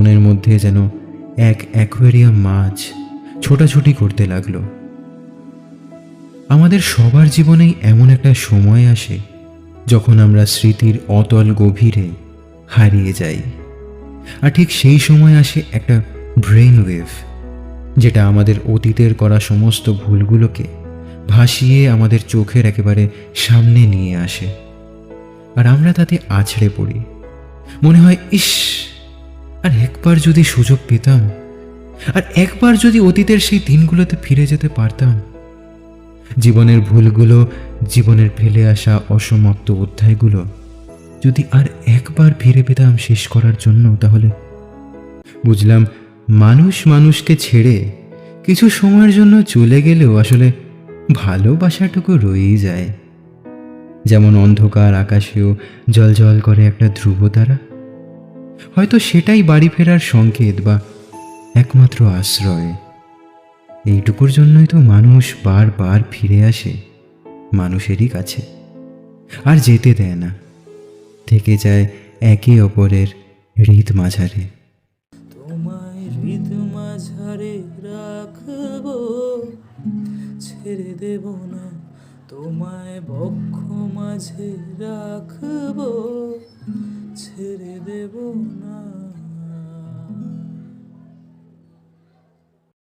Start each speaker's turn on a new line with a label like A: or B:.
A: মনের মধ্যে যেন এক অ্যাকোয়ারিয়াম মাছ ছোটাছুটি করতে লাগলো। আমাদের সবার জীবনেই এমন একটা সময় আসে যখন আমরা স্মৃতির অতল গভীরে হারিয়ে যাই। আর ঠিক সেই সময় আসে একটা ব্রেন ওয়েভ, যেটা আমাদের অতীতের করা সমস্ত ভুলগুলোকে ভাসিয়ে আমাদের চোখের একেবারে সামনে নিয়ে আসে। আর আমরা তাতে আছড়ে পড়ি। মনে হয়, ইস, আর একবার যদি সুযোগ পেতাম, আর একবার যদি অতীতের সেই দিনগুলোতে ফিরে যেতে পারতাম। জীবনের ভুলগুলো, জীবনের ফেলে আসা অসমাপ্ত অধ্যায়গুলো যদি আর একবার ফিরে পেতাম শেষ করার জন্য, তাহলে বুঝলাম মানুষ মানুষকে ছেড়ে কিছু সময়ের জন্য চলে গেলেও আসলে ভালোবাসাটুকু রয়েই যায়। যেমন অন্ধকার আকাশেও জ্বলজ্বল করে একটা ধ্রুবতারা, হয়তো সেটাই বাড়ি ফেরার সংকেত বা একমাত্র আশ্রয়। এইটুকুর জন্যই তো মানুষ বারবার ফিরে আসে মানুষেরই কাছে, আর যেতে দেয় না, থেকে যায় একে অপরের হৃদ মাঝারে।
B: তোমায় হৃদ মাঝারে রাখবো, ছেড়ে দেব না। তোমায় বক্ষ মাঝে রাখবো, ছেড়ে দেব না।